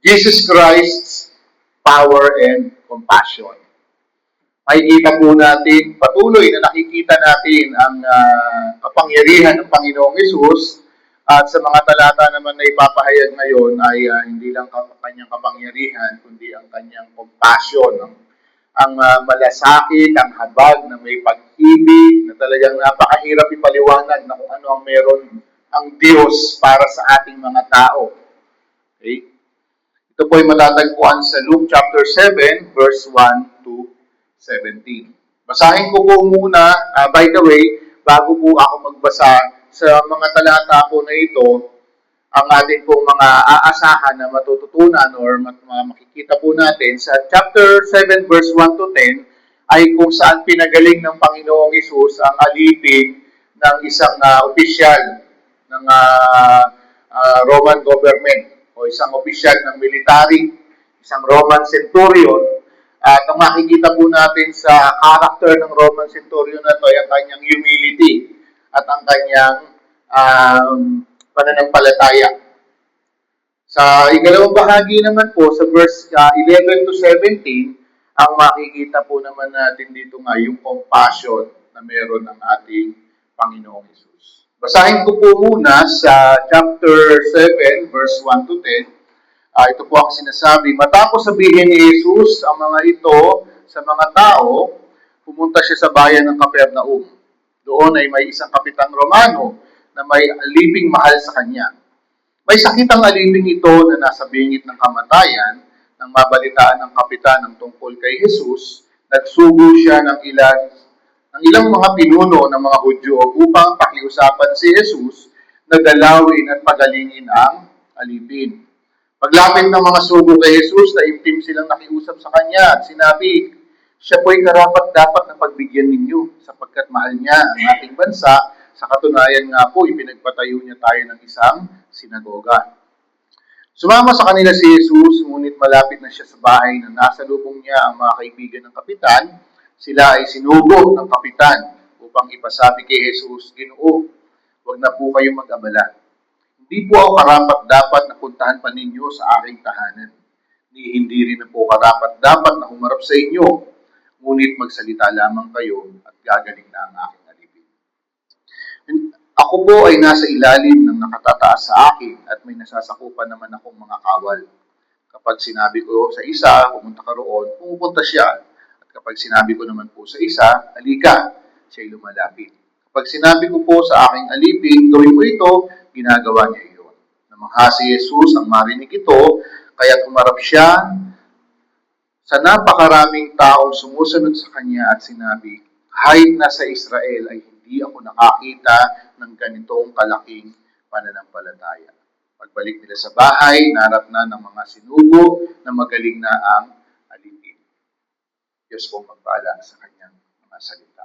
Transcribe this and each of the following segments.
Jesus Christ's power and compassion. Makikita po natin, patuloy na nakikita natin ang kapangyarihan ng Panginoong Hesus, at sa mga talata naman na ipapahayag ngayon ay hindi lang kanyang kapangyarihan, kundi ang kanyang compassion, ang malasakit, ang habag na may pag-ibig na talagang napakahirap ipaliwanag na kung ano ang meron ang Diyos para sa ating mga tao. Okay? Ito po ay matatagpuan sa Luke chapter 7, verse 1 to 17. Basahin ko po muna, by the way, bago po ako magbasa sa mga talata po na ito, ang ating pong mga aasahan na matututunan or makikita po natin sa chapter 7 verse 1 to 10 ay kung saan pinagaling ng Panginoong Hesus ang alipin ng isang opisyal ng Roman government o isang opisyal ng military, isang Roman centurion. At ang makikita po natin sa character ng Roman centurion na ito ay ang kanyang humility at ang kanyang pananampalataya. Sa ikalawang bahagi naman po, sa verse 11 to 17, ang makikita po naman natin dito nga yung compassion na meron ng ating Panginoong Hesus. Basahin ko po muna sa chapter 7, verse 1 to 10. Ito po ang sinasabi. Matapos sabihin ni Jesus ang mga ito sa mga tao, pumunta siya sa bayan ng Capernaum. Doon ay may isang kapitang Romano na may aliping mahal sa kanya. May sakit ang aliping ito na nasa bingit ng kamatayan. Nang mabalitaan ng kapitan ng tungkol kay Jesus, nagsugo siya ng ilang mga pinuno ng mga Hudyo upang pakiusapan si Jesus na dalawin at pagalingin ang alipin. Paglapit ng mga sugo kay Jesus, taimtim silang nakiusap sa kanya at sinabi, siya po'y karapat-dapat na pagbigyan ninyo sapagkat mahal niya ang ating bansa. Sa katunayan nga po, ipinagpatayo niya tayo ng isang sinagoga. Sumama sa kanila si Jesus, ngunit malapit na siya sa bahay na nasa lubong niya ang mga kaibigan ng kapitan. Sila ay sinugo ng kapitan upang ipasabi kay Jesus, Ginoo, huwag na po kayong mag-abala. Hindi po ako karapat-dapat na puntahan pa ninyo sa aking tahanan. Hindi rin na po karapat-dapat na humarap sa inyo, ngunit magsalita lamang kayo at gagaling na ang aking alipin. Ako po ay nasa ilalim ng nakatataas sa akin at may nasasakupan naman akong mga kawal. Kapag sinabi ko sa isa, pumunta ka roon, pumupunta siya. At kapag sinabi ko naman po sa isa, halika, siya'y lumalapit. Kapag sinabi ko po sa aking alipin, gawin mo ito, ginagawa niya iyon. Namangha si Jesus ang marinig ito, kaya humarap siya sa napakaraming taong sumusunod sa kanya at sinabi, kahit nasa Israel ay hindi ako nakakita ng ganitong kalaking pananampalataya. Pagbalik nila sa bahay, narap na ng mga sinugo na magaling na ang alipin. Diyos po magpala sa kanyang mga salita.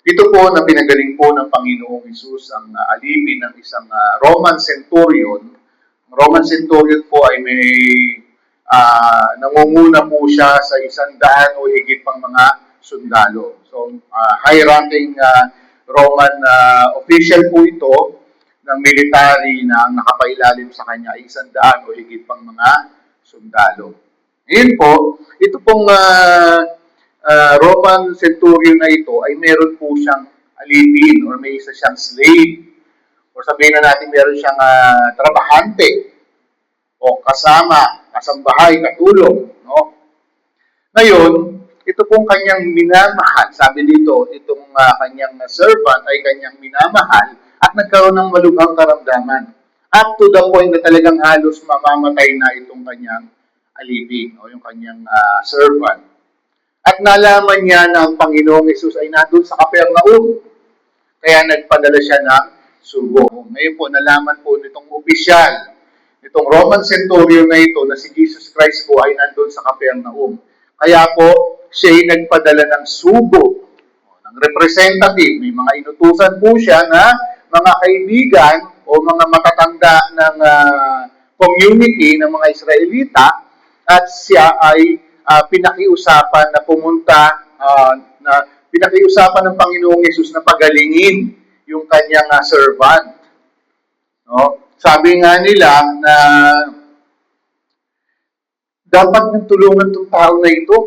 Dito po na pinagaling po ng Panginoong Hesus ang alipin ng isang Roman centurion. Ang Roman centurion po ay may nangunguna po siya sa 100 o higit pang mga sundalo. So, high-ranking Roman official po ito ng military na ang nakapailalim sa kanya ay 100 o higit pang mga sundalo. Ngayon po, ito pong Roman centurion na ito ay meron po siyang alipin or may isa siyang slave o sabihin na natin meron siyang trabahante o kasama, kasambahay, katulong. No? Ngayon, ito pong kanyang minamahal. Sabi dito, itong kanyang servant ay kanyang minamahal at nagkaroon ng malubhang karamdaman. Up to the point na talagang halos mamamatay na itong kanyang alipin o yung kanyang servant. At nalaman niya na ang Panginoong Hesus ay nandun sa Capernaum. Kaya nagpadala siya ng sugo. Ngayon po, nalaman po nitong opisyal, itong Roman centurion na ito na si Jesus Christ po ay nandun sa Capernaum. Kaya po, siya ay nagpadala ng sugo, ng representative. May mga inutusan po siya na mga kaibigan o mga matatanda ng community ng mga Israelita at siya ay pinakiusapan na pumunta, pinakiusapan ng Panginoong Hesus na pagalingin yung kanyang servant. No? Sabi nga nila na Dapat niyong tulungan itong tao na ito.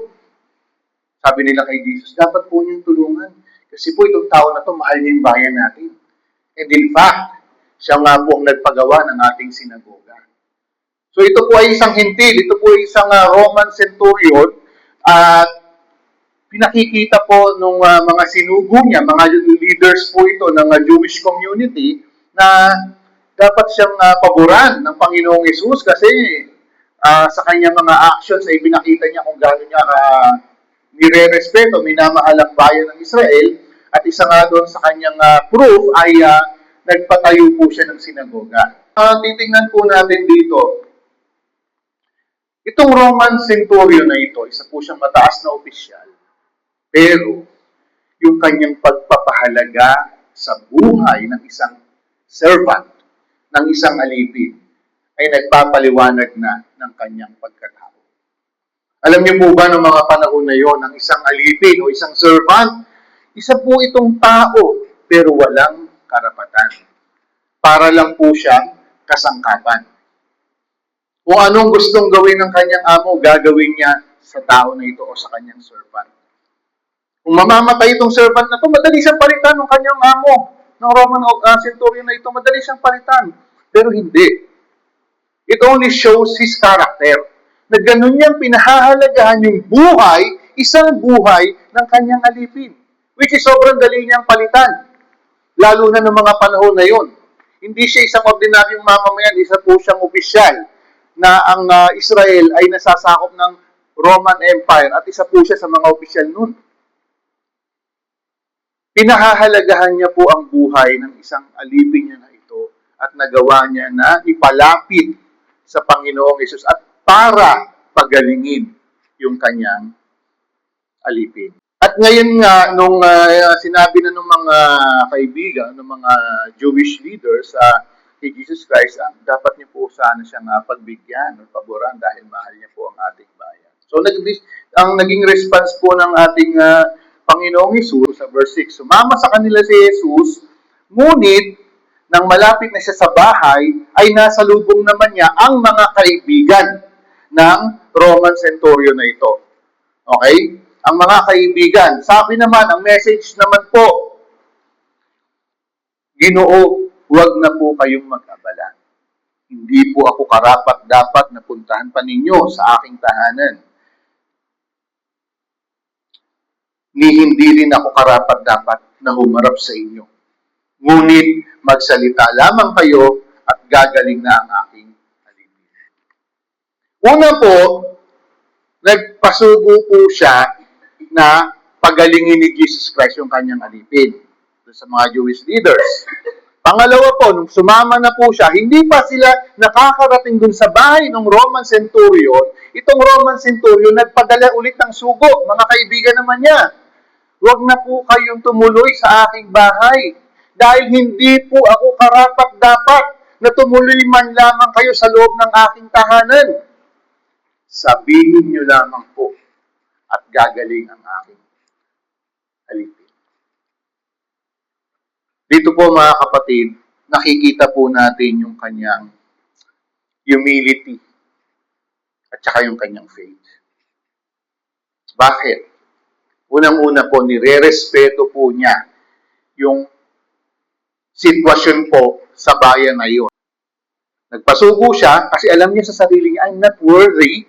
Sabi nila kay Jesus, dapat po niyong tulungan. Kasi po itong tao na ito, mahal niya yung bayan natin. And in fact, siya nga po ang nagpagawa ng ating sinagoga. So ito po ay isang hintil, ito po ay isang Roman centurion at pinakikita po ng mga sinugo niya, mga leaders po ito ng Jewish community na dapat siyang paboran ng Panginoong Hesus kasi sa kanyang mga actions ay pinakita niya kung gaano niya nire-respeto, minamahal ang bayan ng Israel at isa nga doon sa kanyang proof ay nagpatayo po siya ng sinagoga. Titingnan po natin dito, itong Roman centurion na ito, isa po siyang mataas na opisyal, pero yung kanyang pagpapahalaga sa buhay ng isang servant, ng isang alipin, ay nagpapaliwanag na ng kanyang pagkatao. Alam niyo po ba ng mga panahon na yon, ng isang alipin o isang servant, isa po itong tao, pero walang karapatan. Para lang po siyang kasangkapan. Kung anong gustong gawin ng kanyang amo, gagawin niya sa tao na ito o sa kanyang servant. Kung mamamatay itong servant na ito, madali siyang palitan ng kanyang amo, ng Roman centurion na ito, madali siyang palitan. Pero hindi. It only shows his character. Na ganun niyang pinahahalagahan yung buhay, isang buhay ng kanyang alipin. Which is sobrang dali niyang palitan. Lalo na ng mga panahon na yon. Hindi siya isang ordinaryong mamamayan, isa po siyang opisyal na ang Israel ay nasasakop ng Roman Empire at isa po siya sa mga opisyal nun. Pinahahalagahan niya po ang buhay ng isang alipin niya na ito at nagawa niya na ipalapit sa Panginoong Hesus at para pagalingin yung kanyang alipin. At ngayon nga, nung sinabi na ng mga kaibigan, ng mga Jewish leaders kay Jesus Christ, dapat niyo po sana siyang pagbigyan o paboran dahil mahal niya po ang ating bayan. So, ang naging response po ng ating Panginoong Hesus sa verse 6, sumama sa kanila si Jesus, ngunit nang malapit na siya sa bahay, ay nasa lubong naman niya ang mga kaibigan ng Roman centurion na ito. Okay? Ang mga kaibigan. Sabi naman, ang message naman po, Ginoo, huwag na po kayong mag-abala. Hindi po ako karapat-dapat na puntahan pa ninyo sa aking tahanan. Ni hindi rin ako karapat-dapat na humarap sa inyo. Ngunit magsalita lamang kayo at gagaling na ang aking alipin. Una po, nagpasugo po siya na pagalingin ni Jesus Christ yung kanyang alipin sa mga Jewish leaders. Pangalawa po, nung sumama na po siya, hindi pa sila nakakarating dun sa bahay ng Roman centurion. Itong Roman centurion nagpadala ulit ng sugo, mga kaibigan naman niya. Huwag na po kayong tumuloy sa aking bahay dahil hindi po ako karapat-dapat na tumuloy man lamang kayo sa loob ng aking tahanan. Sabihin niyo lamang po at gagaling ang aking alipin. Dito po mga kapatid, nakikita po natin yung kanyang humility at saka yung kanyang faith. Bakit? Unang-una po, nire-respeto po niya yung sitwasyon po sa bayan na yun. Nagpasugo siya kasi alam niya sa sarili niya, I'm not worthy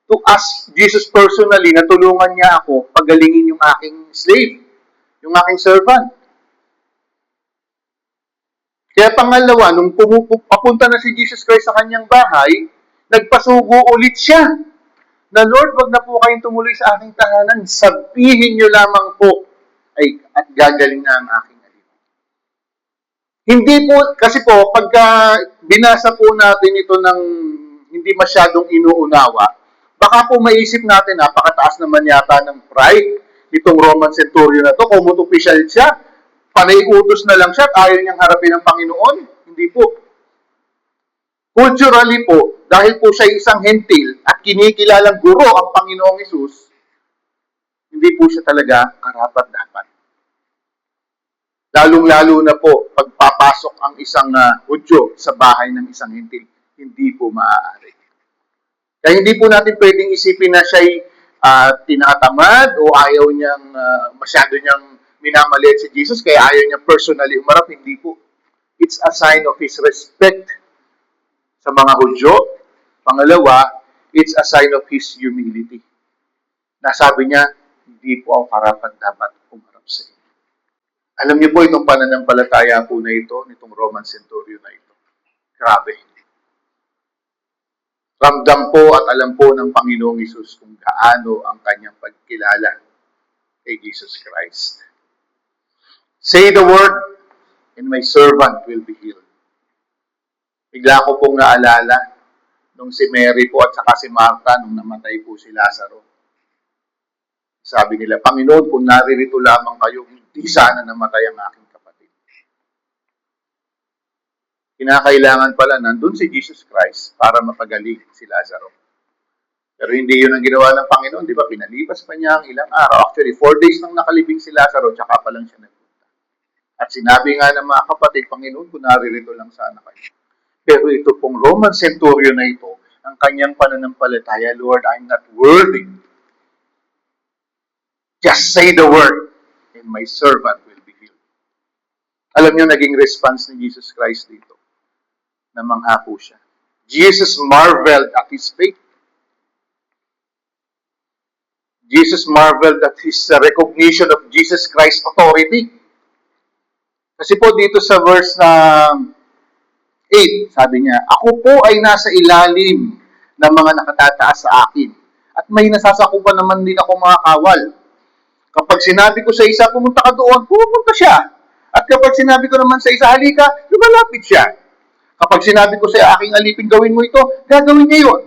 to ask Jesus personally na tulungan niya ako pagalingin yung aking slave, yung aking servant. Kaya pangalawa, nung papunta na si Jesus Christ sa kanyang bahay, nagpasugo ulit siya na Lord, wag na po kayong tumuloy sa aking tahanan, sabihin niyo lamang po at gagaling na ang aking alipin. Hindi po, kasi po, pagka binasa po natin ito ng hindi masyadong inuunawa, baka po maisip natin, napakataas naman yata ng pride nitong Roman centurion na to, kung opisyal siya, panay-utos na lang siya at ayaw niyang harapin ng Panginoon. Hindi po. Culturally po, dahil po siya isang hentil at kinikilalang guro ang Panginoong Hesus, hindi po siya talaga karapat-dapat. Lalong-lalo na po, pagpapasok ang isang Hudyo sa bahay ng isang hentil, hindi po maaari. Kaya hindi po natin pwedeng isipin na siya'y tinatamad o ayaw niyang masyado niyang minamaliit si Jesus kaya ayaw niya personally umarap. Hindi po. It's a sign of His respect sa mga Hudyo. Pangalawa, it's a sign of His humility. Nasabi niya, hindi po ako karapat dapat umarap sa inyo. Alam niyo po itong pananampalataya po na ito, nitong Roman centurion na ito. Grabe. Ramdam po at alam po ng Panginoong Hesus kung gaano ang kanyang pagkilala kay Jesus Christ. Say the word, and my servant will be healed. Bigla ko pong naalala nung si Mary po at saka si Martha nung namatay po si Lazaro. Sabi nila, Panginoon, kung naririto lamang kayo, hindi sana namatay ang aking kapatid. Kinakailangan pala nandun si Jesus Christ para mapagaling si Lazaro. Pero hindi yun ang ginawa ng Panginoon, di ba? Pinalipas pa niya ang ilang araw. Actually, 4 days nang nakalibing si Lazaro, tsaka pa lang siya nagpunta. At sinabi nga ng mga kapatid, Panginoon, kung naririto lang sana kayo. Pero ito pong Roman centurion na ito, ang kanyang pananampalataya, Lord, I'm not worthy. Just say the word, and my servant will be healed. Alam niyo, naging response ni Jesus Christ dito. Namangha po siya. Jesus marveled at His faith. Jesus marveled at His recognition of Jesus Christ's authority. Kasi po dito sa verse na 8, sabi niya, ako po ay nasa ilalim ng mga nakatataas sa akin. At may nasasakupan naman din ako mga kawal. Kapag sinabi ko sa isa, pumunta ka doon, pumunta siya. At kapag sinabi ko naman sa isa, halika, lumalapit siya. Kapag sinabi ko sa aking alipin, gawin mo ito, gagawin niya yun.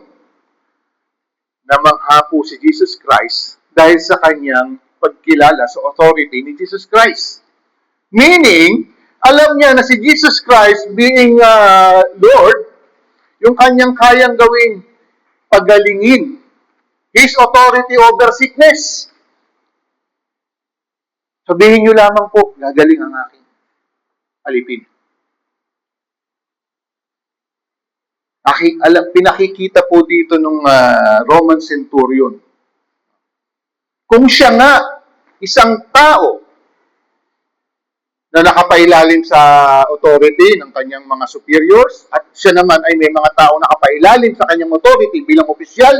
Namangha po si Jesus Christ dahil sa kanyang pagkilala sa authority ni Jesus Christ. Meaning, alam niya na si Jesus Christ being Lord, yung kanyang kayang gawing pagalingin. His authority over sickness. Sabihin niyo lamang po, gagaling ang aking alipin. Pinakikita po dito ng Roman centurion. Kung siya nga, isang tao na nakapailalim sa authority ng kanyang mga superiors, at siya naman ay may mga tao nakapailalim sa kanyang authority bilang opisyal,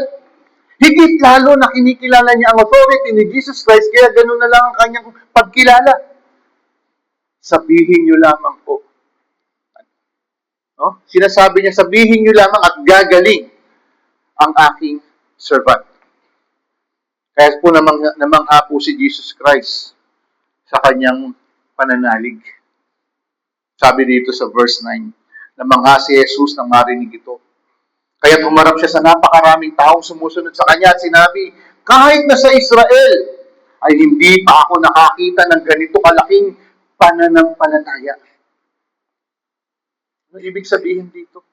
higit lalo na kinikilala niya ang authority ni Jesus Christ, kaya ganoon na lang ang kanyang pagkilala. Sabihin niyo lamang po. No? Sinasabi niya, sabihin niyo lamang at gagaling ang aking servant. Kaya po namangha po si Jesus Christ sa kanyang pananalig. Sabi dito sa verse 9, namangha si Jesus nang marinig ito. Kaya humarap siya sa napakaraming taong sumusunod sa kanya at sinabi, kahit na sa Israel ay hindi pa ako nakakita ng ganito kalaking pananampalataya. Ano ibig sabihin dito?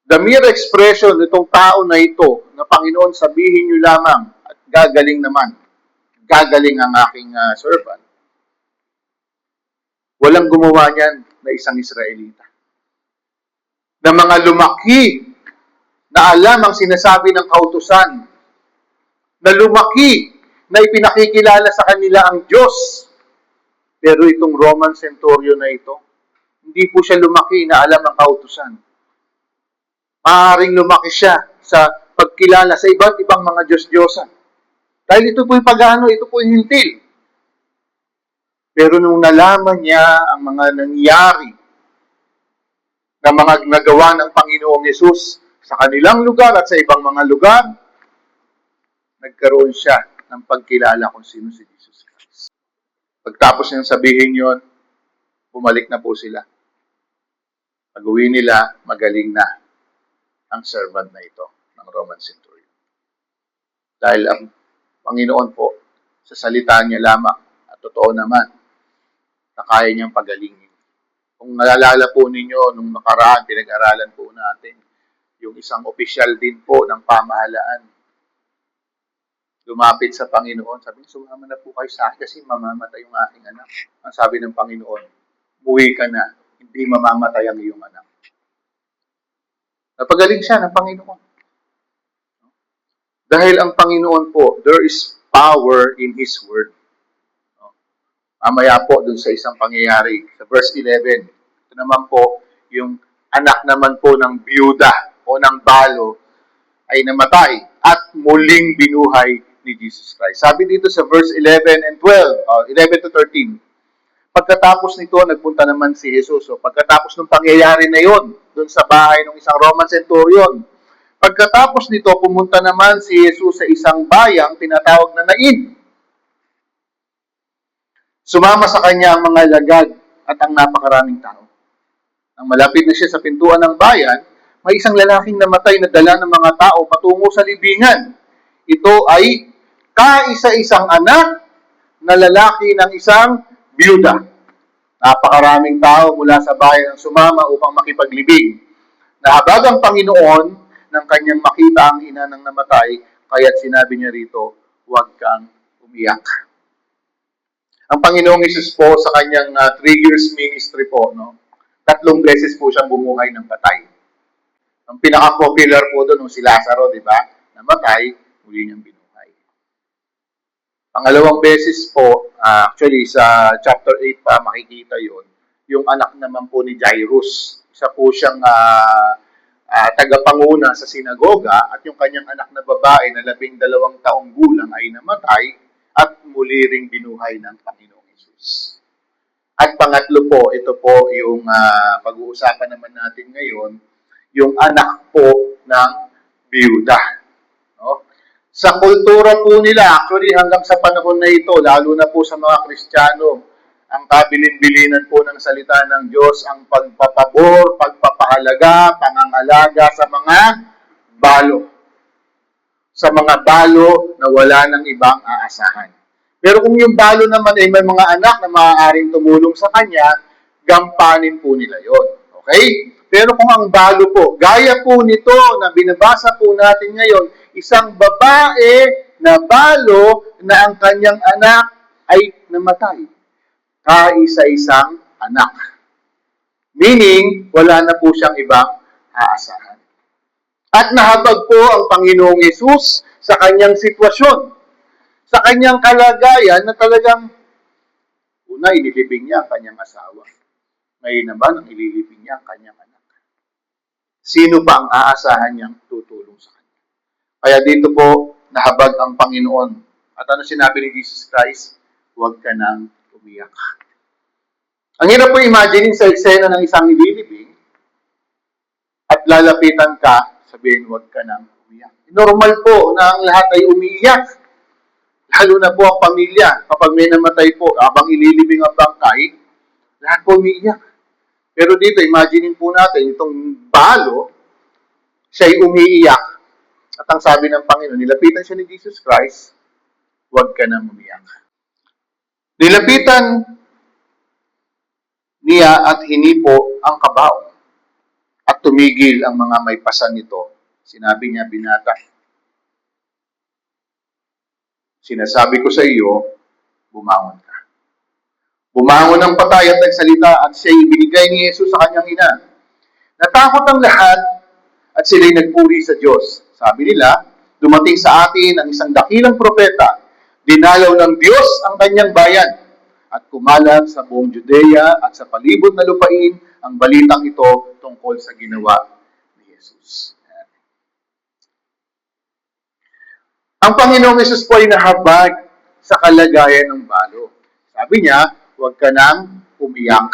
The mere expression nitong tao na ito, na Panginoon, sabihin niyo lamang at gagaling naman. Gagaling ang aking servant. Walang gumawa niyan na isang Israelita. Na mga lumaki na alam ang sinasabi ng kautusan, na lumaki na ipinakikilala sa kanila ang Diyos. Pero itong Roman centurion na ito, hindi po siya lumaki na alam ang kautusan. Maaaring lumaki siya sa pagkilala sa iba't ibang mga Diyos-Diyosan. Dahil ito po yung pagano, ito po yung hintil. Pero nung nalaman niya ang mga nangyari na mga nagawa ng Panginoong Yesus sa kanilang lugar at sa ibang mga lugar, nagkaroon siya ng pagkilala kung sino si Jesus Christ. Pagtapos niyang sabihin yon, bumalik na po sila. Pag-uwi nila, magaling na ang servant na ito ng Roman centurion. Dahil ang Panginoon po, sa salita niya lamang, at totoo naman, na kaya niyang pagalingin. Kung nalala po ninyo, nung nakaraan, pinag-aralan po natin, yung isang opisyal din po ng pamahalaan, lumapit sa Panginoon, sabi niya, sumama na po kayo sa akin kasi mamamatay yung aking anak. Ang sabi ng Panginoon, buwi ka na, hindi mamamatay ang iyong anak. Napagaling siya ng Panginoon. Dahil ang Panginoon po, there is power in His Word. Mamaya po dun sa isang pangyayari, sa verse 11, ito naman po, yung anak naman po ng biyuda o ng balo ay namatay at muling binuhay ni Jesus Christ. Sabi dito sa verse 11 and 12, 11 to 13, pagkatapos nito, nagpunta naman si Jesus. So, pagkatapos ng pangyayari na yon, dun sa bahay ng isang Roman centurion, pagkatapos nito, pumunta naman si Jesus sa isang bayang tinatawag na Nain. Sumama sa kanya ang mga lagad at ang napakaraming tao. Nang malapit na siya sa pintuan ng bayan, may isang lalaking namatay na dala ng mga tao patungo sa libingan. Ito ay kaisa-isang anak na lalaki ng isang biyuda. Napakaraming tao mula sa bayan ang sumama upang makipaglibing. Nahabag ang Panginoon nang kanyang makita ang ina ng namatay, kaya't sinabi niya rito, huwag kang umiyak. Ang Panginoong Hesus po sa kanyang 3 years ministry po, 3 beses po siyang bumuhay ng patay. Ang pinaka-popular po doon, si Lazaro, di ba? Namatay, muli niyang binuhay. Pangalawang beses po, actually sa chapter 8 pa makikita yon, yung anak naman po ni Jairus. Isa po siyang tagapanguna sa sinagoga at yung kanyang anak na babae na 12 taong gulang ay namatay at muli ring binuhay ng Panginoong Hesus. At pangatlo po, ito po yung pag-uusapan naman natin ngayon, yung anak po ng biyuda. No? Sa kultura po nila, actually hanggang sa panahon na ito, lalo na po sa mga Kristiyano, ang kabilin-bilinan po ng salita ng Diyos, ang pagpapabor, pagpapahalaga, pangangalaga sa mga balo. Sa mga balo na wala ng ibang aasahan. Pero kung yung balo naman ay may mga anak na maaaring tumulong sa kanya, gampanin po nila yon. Okay? Pero kung ang balo po, gaya po nito na binabasa po natin ngayon, isang babae na balo na ang kanyang anak ay namatay. Kaisa-isang anak. Meaning, wala na po siyang ibang aasahan. At nahabag po ang Panginoong Hesus sa kanyang sitwasyon. Sa kanyang kalagayan na talagang una, ililibing niya ang kanyang asawa. Ngayon naman, ang ililibing niya ang kanyang anak. Sino pa ang aasahan niyang tutulong sa kanya? Kaya dito po, nahabag ang Panginoon. At ano sinabi ni Jesus Christ? Huwag ka nang umiyak. Ang hirap po imagine sa eksena ng isang ililibing at lalapitan ka, sabihin, huwag ka nang umiyak. Normal po na ang lahat ay umiiyak. Lalo na po ang pamilya. Kapag may namatay po, habang ililibing ang bangkay, lahat po umiiyak. Pero dito, imagine po natin, itong balo, siya'y umiiyak. At ang sabi ng Panginoon, nilapitan siya ni Jesus Christ, huwag ka nang umiyak. Nilapitan niya at hinipo ang kabaong at tumigil ang mga may pasan nito. Sinabi niya, binata, sinasabi ko sa iyo, bumangon ka. Bumangon ang patay at nagsalita at siya'y binigay ni Jesus sa kanyang ina. Natakot ang lahat at sila'y nagpuri sa Diyos. Sabi nila, dumating sa atin ang isang dakilang propeta, dinalaw ng Diyos ang kanyang bayan at kumalat sa buong Judea at sa palibot na lupain ang balitang ito tungkol sa ginawa ni Jesus. Ang Panginoong Hesus po ay nahabag sa kalagayan ng balo. Sabi niya, huwag ka nang umiyak.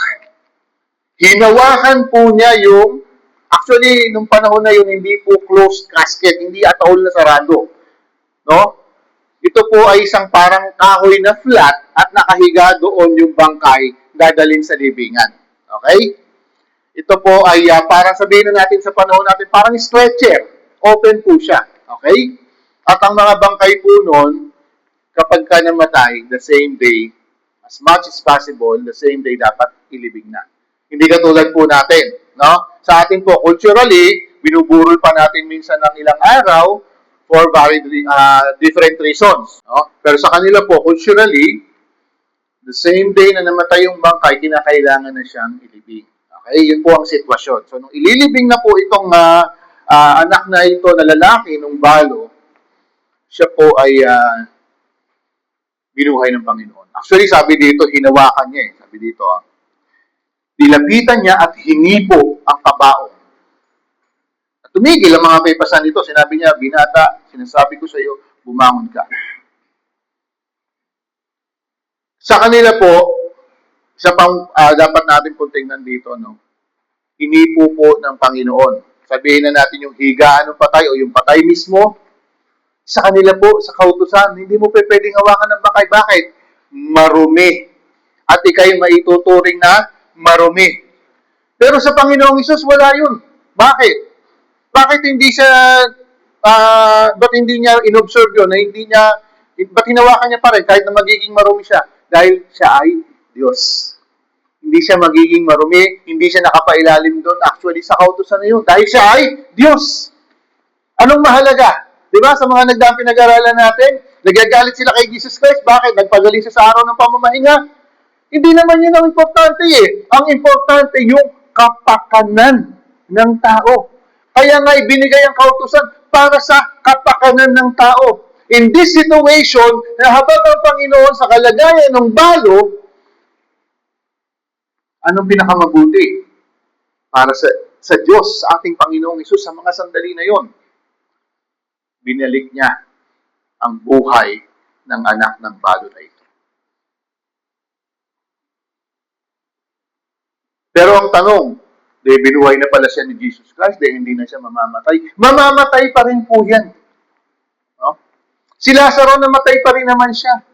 Hinawakan po niya yung, actually, nung panahon na yun, hindi po closed casket, hindi ataol na sarado. No? Ito po ay isang parang kahoy na flat at nakahiga doon yung bangkay dadalhin sa libingan. Okay? Ito po ay parang sabihin na natin sa panahon natin, parang stretcher. Open po siya. Okay? At ang mga bangkay po noon, kapag ka namatay, the same day, as much as possible, the same day dapat ilibing na. Hindi katulad po natin. No? Sa atin po, culturally, binuburol pa natin minsan ng ilang araw for very different reasons. No? Pero sa kanila po, culturally, the same day na namatay yung bangkay, kinakailangan na siyang ilibing. Okay? Yun po ang sitwasyon. So, nung ililibing na po itong anak na ito na lalaki nung balo, siya po ay binuhay ng Panginoon. Actually, sabi dito, hinawakan niya eh. Sabi dito, nilapitan niya at hinipo ang kabaong. At tumigil ang mga may pasan nito. Sinabi niya, binata, sinasabi ko sa iyo, bumangon ka. Sa kanila po, isa pang dapat natin pong tingnan dito, no? Hinipo po ng Panginoon. Sabihin na natin yung higaan ng patay o yung patay mismo. Sa kanila po, sa kautusan, hindi mo pwedeng hawakan ng bangkay. Bakit? Marumi. At ikay maituturing na marumi. Pero sa Panginoong Isus, wala yun. Bakit? Bakit hindi siya, ba't hindi niya inobserve yun? Ba't hinawakan niya pa rin kahit na magiging marumi siya? Dahil siya ay Diyos. Hindi siya magiging marumi, hindi siya nakapailalim doon. Actually, sa kautusan na yun. Dahil siya ay Diyos. Anong mahalaga? Di ba? Sa mga nagdaang pinag-aralan natin, nagagalit sila kay Jesus Christ. Bakit? Nagpagaling siya sa araw ng pamamahinga. Hindi naman yun ang importante eh. Ang importante yung kapakanan ng tao. Kaya nga ibinigay ang kautusan para sa kapakanan ng tao. In this situation, nahabag ang Panginoon sa kalagayan ng balo, anong pinakamabuti para sa Diyos, sa ating Panginoong Isus, sa mga sandali na yon? Binalik niya ang buhay ng anak ng balo na ito. Pero ang tanong, binuhay na pala siya ni Jesus Christ, hindi na siya mamamatay. Mamamatay pa rin po yan. No? Si Lazaro, namatay pa rin naman siya.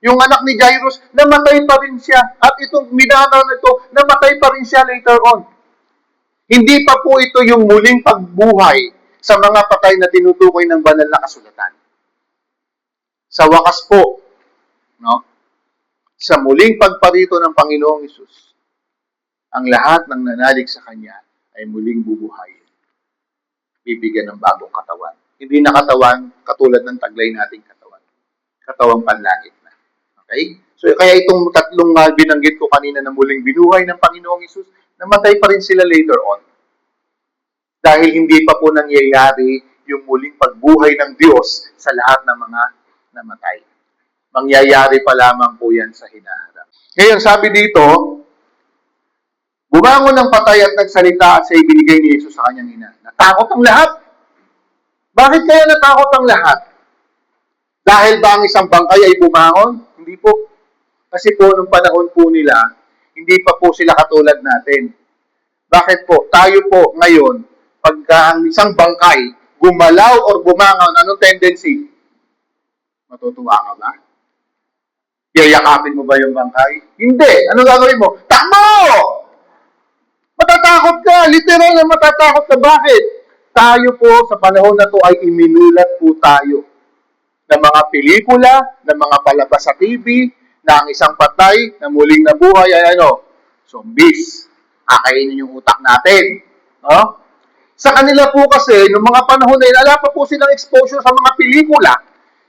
Yung anak ni Jairus, namatay pa rin siya. At itong minanaw na ito, namatay pa rin siya later on. Hindi pa po ito yung muling pagbuhay sa mga patay na tinutukoy ng banal na kasulatan. Sa wakas po, no? Sa muling pagparito ng Panginoong Isus, ang lahat ng nanalig sa Kanya ay muling bubuhayin. Bibigyan ng bagong katawan. Hindi na katawan katulad ng taglay nating katawan. Katawang panlangit na. Okay? So, kaya itong tatlong binanggit ko kanina na muling binuhay ng Panginoong Isus, namatay pa rin sila later on. Dahil hindi pa po nangyayari yung muling pagbuhay ng Diyos sa lahat ng mga namatay. Mangyayari pa lamang po yan sa hinaharap. Ngayon, sabi dito, bumangon ng patay at nagsalita sa ibinigay ni Jesus sa kanyang ina. Natakot ang lahat. Bakit kaya natakot ang lahat? Dahil ba ang isang bangkay ay bumangon? Hindi po. Kasi po, nung panahon po nila, hindi pa po sila katulad natin. Bakit po? Tayo po ngayon, pagka ang isang bangkay gumalaw or bumangon, anong tendency? Matutuwa ka ba? Yayakapin mo ba yung bangkay? Hindi. Anong gagawin mo? Takbo! Matatakot ka. Literal na matatakot ka. Bakit? Tayo po sa panahon na to ay iminulat po tayo ng mga pelikula, ng mga palabas sa TV, na ang isang patay na muling nabuhay ay zombies. Akainin yung utak natin. No? Sa kanila po kasi, noong mga panahon na yun, ala pa po silang exposure sa mga pelikula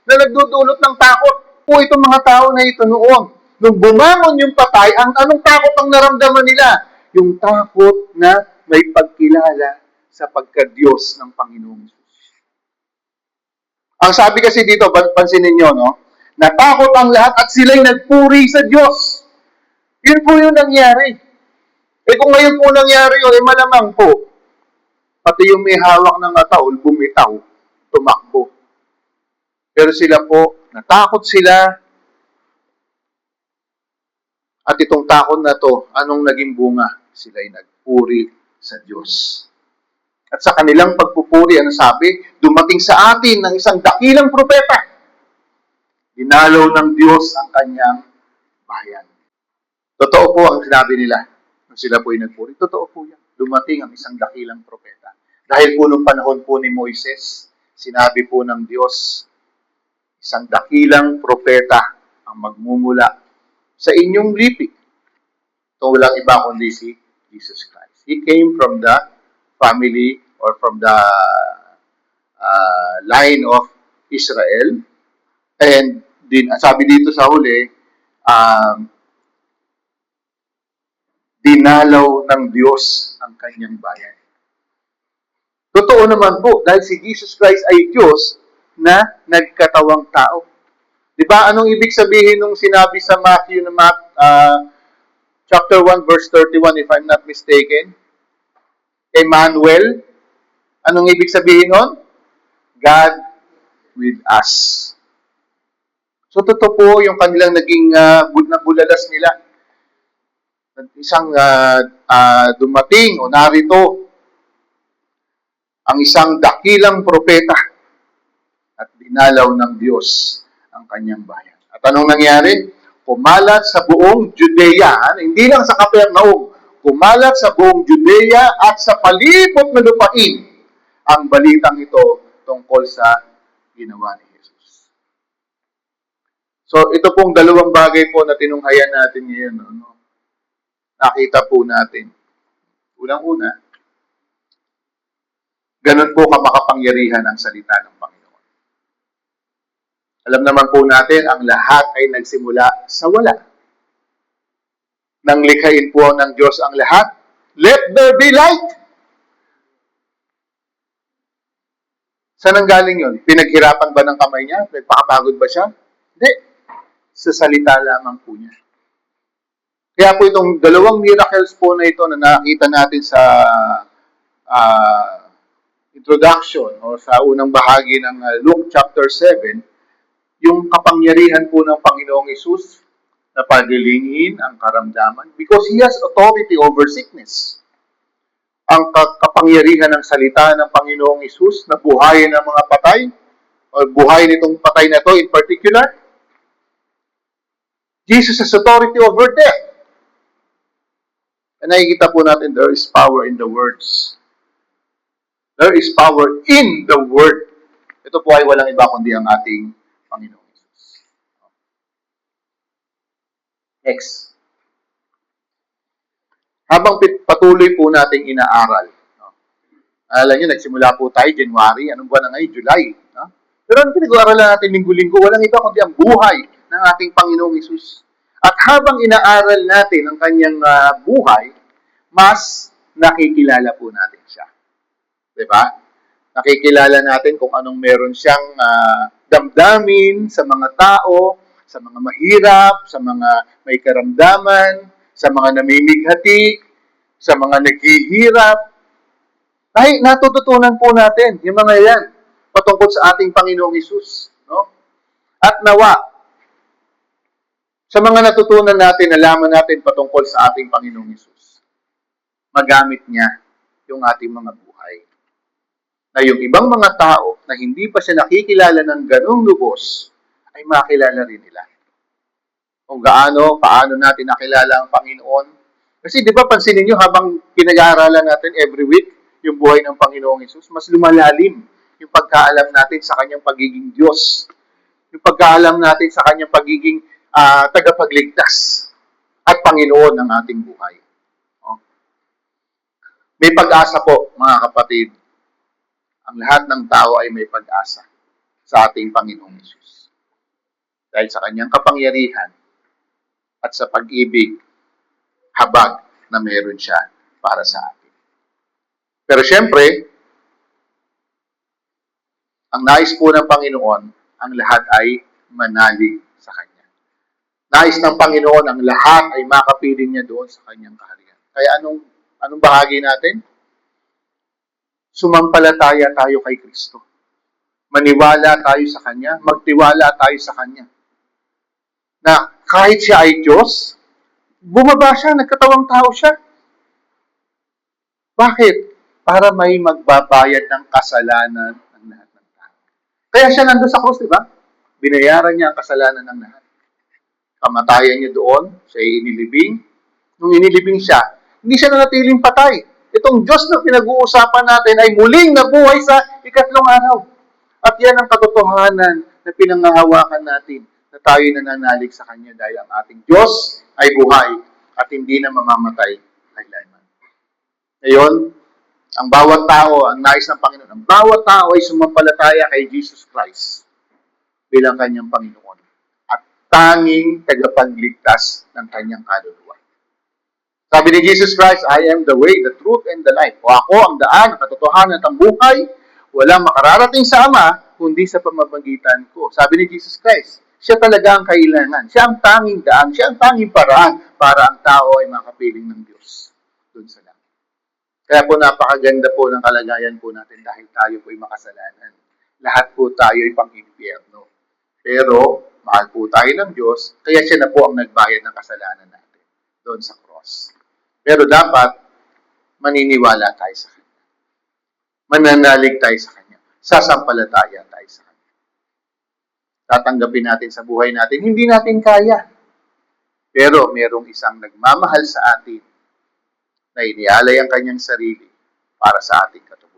na nagdudulot ng takot po itong mga tao na ito noon. Nung bumangon yung patay, anong takot ang naramdaman nila? Yung takot na may pagkilala sa pagka-Diyos ng Panginoong Jesus. Ang sabi kasi dito, pansinin nyo, no? Natakot ang lahat at sila'y nagpuri sa Diyos. Yun po yung nangyari. Kung ngayon po nangyari yun, malamang po, pati yung may hawak ng ataol, bumitaw, tumakbo. Pero sila po, natakot sila. At itong takot na to, anong naging bunga? Sila'y nagpuri sa Diyos. At sa kanilang pagpupuri, ano sabi? Dumating sa atin ng isang dakilang propeta. Dinalaw ng Diyos ang kanyang bayan. Totoo po ang sinabi nila. Nung sila po ay nagpuri, totoo po yan. Dumating ang isang dakilang propeta. Dahil po nung panahon po ni Moises, sinabi po ng Diyos, isang dakilang propeta ang magmumula sa inyong lipi. Ito walang iba kundi si Jesus Christ. He came from the family or from the line of Israel. And sabi dito sa huli, dinalaw ng Diyos ang kanyang bayan. Totoo naman po, dahil si Jesus Christ ay Diyos na nagkatawang tao. Di ba? Anong ibig sabihin nung sinabi sa Matthew na chapter 1, verse 31, if I'm not mistaken? Emmanuel. Anong ibig sabihin nun? God with us. So, totoo po yung kanilang naging bulalas nila. Isang dumating o narito ang isang dakilang propeta at dinalaw ng Diyos ang kanyang bayan. At anong nangyari? Kumalat sa buong Judea, hindi lang sa Capernaum, kumalat sa buong Judea at sa palibot na lupain ang balitang ito tungkol sa ginawa ni Jesus. So, ito pong dalawang bagay po na tinunghayan natin ngayon. No? Nakita po natin. Unang-una, ganun po kamakapangyarihan ang salita ng Panginoon. Alam naman po natin, ang lahat ay nagsimula sa wala. Nang likhain po ng Diyos ang lahat, let there be light! Saan ang galing yun? Pinaghirapan ba ng kamay niya? Nagpakapagod ba siya? Hindi. Sa salita lamang po niya. Kaya po itong dalawang miracles po na ito na nakita natin sa introduction o sa unang bahagi ng Luke chapter 7, yung kapangyarihan po ng Panginoong Hesus na pagilingin ang karamdaman because He has authority over sickness. Ang kapangyarihan ng salita ng Panginoong Hesus na buhayin ang mga patay o buhayin itong patay na ito in particular. Jesus has authority over death. And nakikita po natin there is power in the words. There is power in the Word. Ito po ay walang iba kundi ang ating Panginoong Hesus. Next. Habang patuloy po nating inaaral. Alam nyo, nagsimula po tayo January. Anong buwan na ngayon? July. Pero ang pinag-aaralan natin linggo-linggo, walang iba kundi ang buhay ng ating Panginoong Hesus. At habang inaaral natin ang kanyang buhay, mas nakikilala po natin siya. Diba? Nakikilala natin kung anong meron siyang damdamin sa mga tao, sa mga mahirap, sa mga may karamdaman, sa mga namimighati, sa mga naghihirap. Ay, natututunan po natin yung mga yan patungkol sa ating Panginoong Hesus. No? At nawa, sa mga natutunan natin, nalaman natin patungkol sa ating Panginoong Hesus, magamit niya yung ating mga buhay. Na yung ibang mga tao na hindi pa siya nakikilala ng ganong lubos, ay makilala rin nila. Kung paano natin nakilala ang Panginoon. Kasi di ba pansinin nyo habang pinag-aaralan natin every week yung buhay ng Panginoong Hesus, mas lumalalim yung pagkaalam natin sa kanyang pagiging Diyos. Yung pagkaalam natin sa kanyang pagiging tagapagligtas at Panginoon ng ating buhay. May pag-asa po, mga kapatid. Ang lahat ng tao ay may pag-asa sa ating Panginoong Hesus. Dahil sa kanyang kapangyarihan at sa pag-ibig, habag na meron siya para sa atin. Pero syempre, ang nais po ng Panginoon, ang lahat ay manalig sa Kanya. Nais ng Panginoon, ang lahat ay makapiling niya doon sa Kanyang kaharian. Kaya anong bahagi natin? Sumampalataya tayo kay Kristo. Maniwala tayo sa Kanya, magtiwala tayo sa Kanya. Na kahit siya ay Diyos, bumaba siya, nagkatawang tao siya. Bakit? Para may magbabayad ng kasalanan ng lahat ng tao. Kaya siya nandun sa krus, di ba? Binayaran niya ang kasalanan ng lahat. Kamatayan niya doon, siya ay inilibing. Nung inilibing siya, hindi siya nanatiling patay. Itong Diyos na pinag-uusapan natin ay muling nabuhay sa ikatlong araw. At yan ang katotohanan na pinangahawakan natin na tayo nananalig sa Kanya dahil ang ating Diyos ay buhay at hindi na mamamatay kailanman. Ngayon, ang bawat tao, ang nais ng Panginoon, ang bawat tao ay sumampalataya kay Jesus Christ bilang Kanyang Panginoon at tanging tagapagligtas ng Kanyang kaluluwa. Sabi ni Jesus Christ, I am the way, the truth, and the life. O ako ang daan, ang katotohanan at ang buhay. Walang makararating sa Ama, kundi sa pamamagitan ko. Sabi ni Jesus Christ, siya talaga ang kailangan. Siya ang tanging daan. Siya ang tanging paraan para ang tao ay makapiling ng Diyos doon sa langit. Kaya po napakaganda po ng kalagayan po natin dahil tayo po ay makasalanan. Lahat po tayo ay pang-impyerno. Pero mahal po tayo ng Diyos, kaya siya na po ang nagbayad ng kasalanan natin doon sa cross. Pero dapat maniniwala tayo sa Kanya. Mananalig tayo sa Kanya. Sasampalataya tayo sa Kanya. Tatanggapin natin sa buhay natin. Hindi natin kaya. Pero merong isang nagmamahal sa atin na inialay ang kanyang sarili para sa ating katulad.